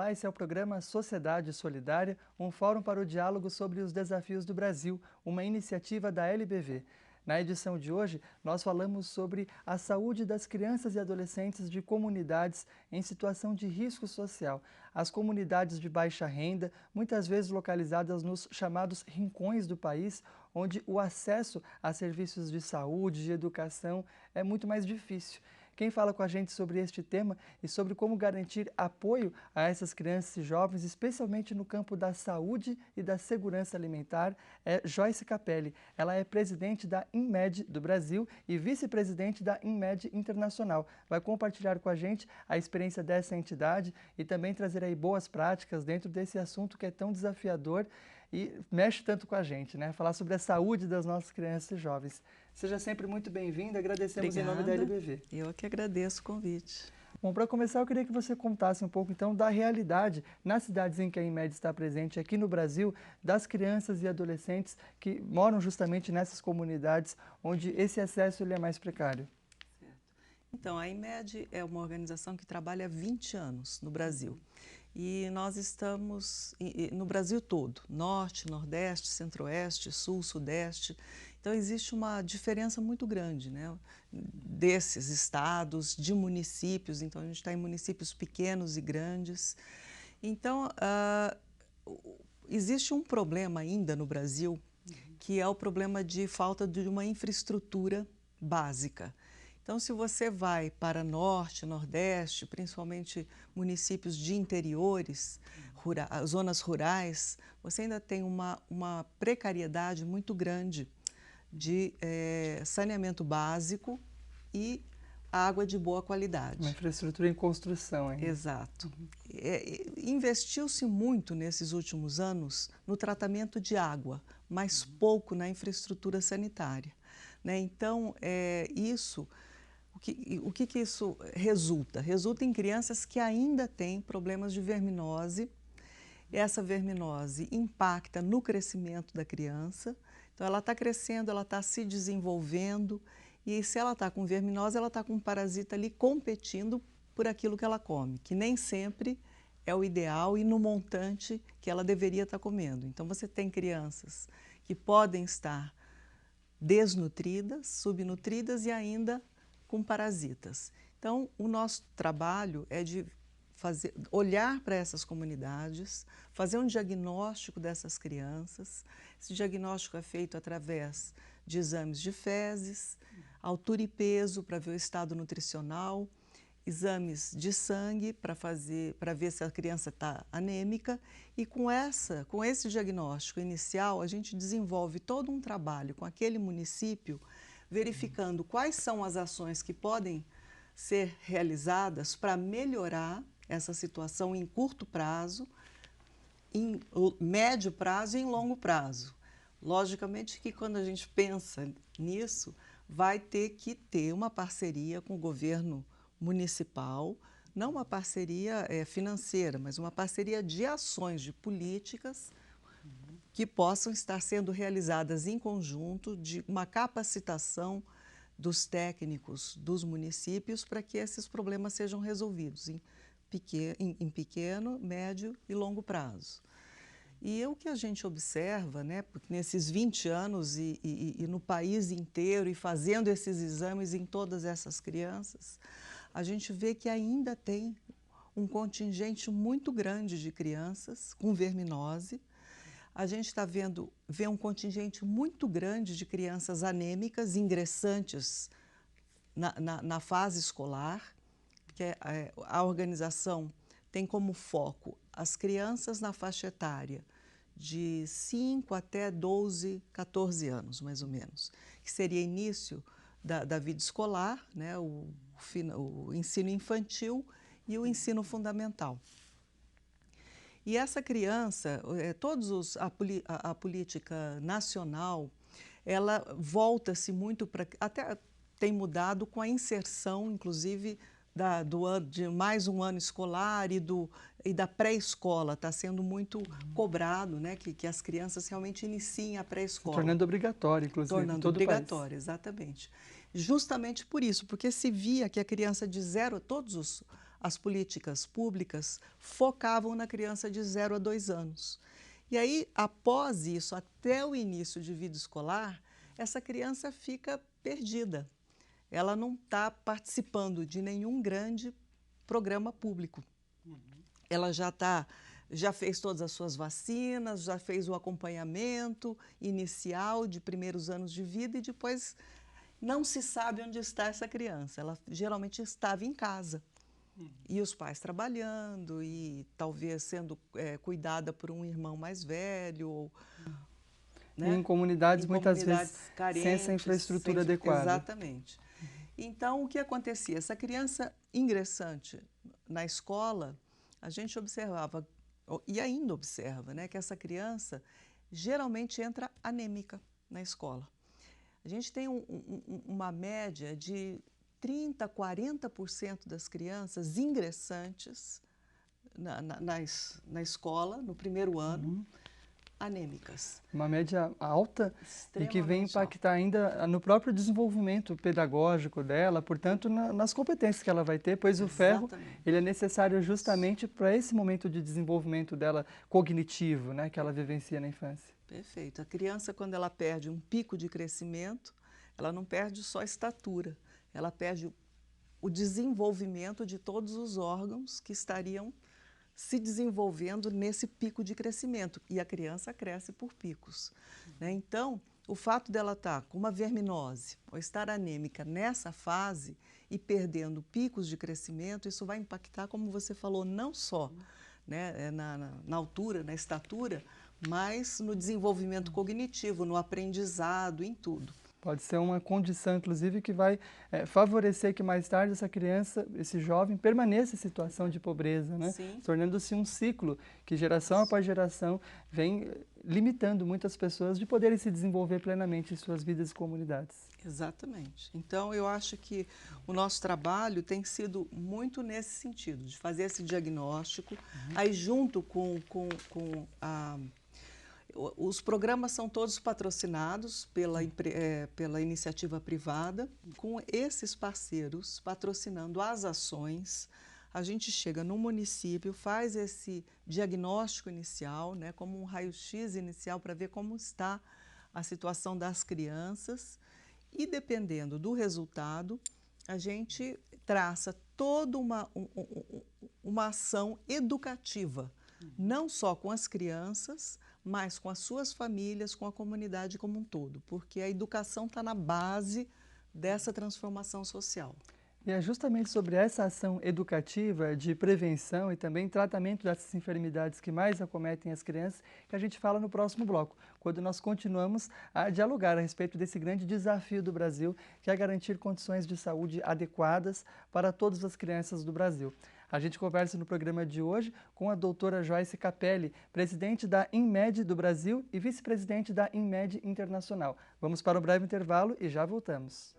Olá, esse é o programa Sociedade Solidária, um fórum para o diálogo sobre os desafios do Brasil, uma iniciativa da LBV. Na edição de hoje, nós falamos sobre a saúde das crianças e adolescentes de comunidades em situação de risco social. As comunidades de baixa renda, muitas vezes localizadas nos chamados rincões do país, onde o acesso a serviços de saúde, de educação é muito mais difícil. Quem fala com a gente sobre este tema e sobre como garantir apoio a essas crianças e jovens, especialmente no campo da saúde e da segurança alimentar, é Joyce Capelli. Ela é presidente da INMED do Brasil e vice-presidente da INMED Internacional. Vai compartilhar com a gente a experiência dessa entidade e também trazer aí boas práticas dentro desse assunto que é tão desafiador e mexe tanto com a gente, né? Falar sobre a saúde das nossas crianças e jovens. Seja sempre muito bem-vinda, agradecemos Obrigada. em nome da LBV. Eu que agradeço o convite. Bom, para começar, eu queria que você contasse um pouco, então, da realidade nas cidades em que a INMED está presente aqui no Brasil, das crianças e adolescentes que moram justamente nessas comunidades onde esse acesso ele é mais precário. Certo. Então, a INMED é uma organização que trabalha há 20 anos no Brasil. E nós estamos no Brasil todo, Norte, Nordeste, Centro-Oeste, Sul, Sudeste. Então, existe uma diferença muito grande, né, desses estados, de municípios. Então, a gente está em municípios pequenos e grandes. Então, existe um problema ainda no Brasil, que é o problema de falta de uma infraestrutura básica. Então, se você vai para Norte, Nordeste, principalmente municípios de interiores, zonas rurais, você ainda tem uma precariedade muito grande de saneamento básico e água de boa qualidade. Uma infraestrutura em construção, hein? Exato. Investiu-se muito nesses últimos anos no tratamento de água, mas pouco na infraestrutura sanitária, né? Então, o que isso resulta? Resulta em crianças que ainda têm problemas de verminose. Essa verminose impacta no crescimento da criança. Então, ela está crescendo, ela está se desenvolvendo e se ela está com verminose, ela está com um parasita ali competindo por aquilo que ela come, que nem sempre é o ideal e no montante que ela deveria estar comendo. Então, você tem crianças que podem estar desnutridas, subnutridas e ainda com parasitas. Então, o nosso trabalho é de olhar para essas comunidades, fazer um diagnóstico dessas crianças. Esse diagnóstico é feito através de exames de fezes, altura e peso para ver o estado nutricional, exames de sangue para ver se a criança está anêmica e com esse diagnóstico inicial a gente desenvolve todo um trabalho com aquele município verificando quais são as ações que podem ser realizadas para melhorar essa situação em curto prazo, em médio prazo e em longo prazo. Logicamente que quando a gente pensa nisso, vai ter que ter uma parceria com o governo municipal, não uma parceria financeira, mas uma parceria de ações, de políticas que possam estar sendo realizadas em conjunto, de uma capacitação dos técnicos dos municípios para que esses problemas sejam resolvidos em pequeno, médio e longo prazo. E o que a gente observa, né, porque nesses 20 anos e no país inteiro e fazendo esses exames em todas essas crianças, a gente vê que ainda tem um contingente muito grande de crianças com verminose. A gente está vê um contingente muito grande de crianças anêmicas ingressantes na fase escolar, que a organização tem como foco as crianças na faixa etária de 5 até 12, 14 anos, mais ou menos, que seria início da vida escolar, né, o ensino infantil e o ensino fundamental. E essa criança, a política nacional, ela volta-se muito para... Até tem mudado com a inserção, inclusive, de mais um ano escolar e da pré-escola. Está sendo muito cobrado, né, que as crianças realmente iniciem a pré-escola. Tornando obrigatório, inclusive, tornando em todo obrigatório, o país. Exatamente. Justamente por isso, porque se via que a criança de zero, as políticas públicas focavam na criança de 0 a 2 anos. E aí, após isso, até o início de vida escolar, essa criança fica perdida. Ela não está participando de nenhum grande programa público. Ela já fez todas as suas vacinas, já fez o acompanhamento inicial de primeiros anos de vida e depois não se sabe onde está essa criança. Ela geralmente estava em casa. E os pais trabalhando e talvez sendo cuidada por um irmão mais velho. Ou, né? Em comunidades muitas vezes carentes, sem essa infraestrutura adequada. Exatamente. Então, o que acontecia? Essa criança ingressante na escola, a gente observava, e ainda observa, né, que essa criança geralmente entra anêmica na escola. A gente tem uma média de 30% a 40% das crianças ingressantes na escola, no primeiro ano, anêmicas. Uma média alta e que vem impactar ainda no próprio desenvolvimento pedagógico dela, portanto, nas competências que ela vai ter, pois o ferro ele é necessário justamente para esse momento de desenvolvimento dela cognitivo, né, que ela vivencia na infância. Perfeito. A criança, quando ela perde um pico de crescimento, ela não perde só a estatura, ela perde o desenvolvimento de todos os órgãos que estariam se desenvolvendo nesse pico de crescimento. E a criança cresce por picos, né? Então, o fato dela estar com uma verminose ou estar anêmica nessa fase e perdendo picos de crescimento, isso vai impactar, como você falou, não só, né, na altura, na estatura, mas no desenvolvimento cognitivo, no aprendizado, em tudo. Pode ser uma condição, inclusive, que vai favorecer que mais tarde essa criança, esse jovem, permaneça em situação de pobreza, né? Tornando-se um ciclo que geração após geração vem limitando muitas pessoas de poderem se desenvolver plenamente em suas vidas e comunidades. Exatamente. Então, eu acho que o nosso trabalho tem sido muito nesse sentido, de fazer esse diagnóstico, aí junto com os programas são todos patrocinados pela iniciativa privada, com esses parceiros patrocinando as ações. A gente chega no município, faz esse diagnóstico inicial, né, como um raio-x inicial para ver como está a situação das crianças e, dependendo do resultado, a gente traça toda uma ação educativa, não só com as crianças, mas com as suas famílias, com a comunidade como um todo, porque a educação está na base dessa transformação social. E é justamente sobre essa ação educativa de prevenção e também tratamento dessas enfermidades que mais acometem as crianças que a gente fala no próximo bloco, quando nós continuamos a dialogar a respeito desse grande desafio do Brasil, que é garantir condições de saúde adequadas para todas as crianças do Brasil. A gente conversa no programa de hoje com a doutora Joyce Capelli, presidente da INMED do Brasil e vice-presidente da INMED Internacional. Vamos para um breve intervalo e já voltamos.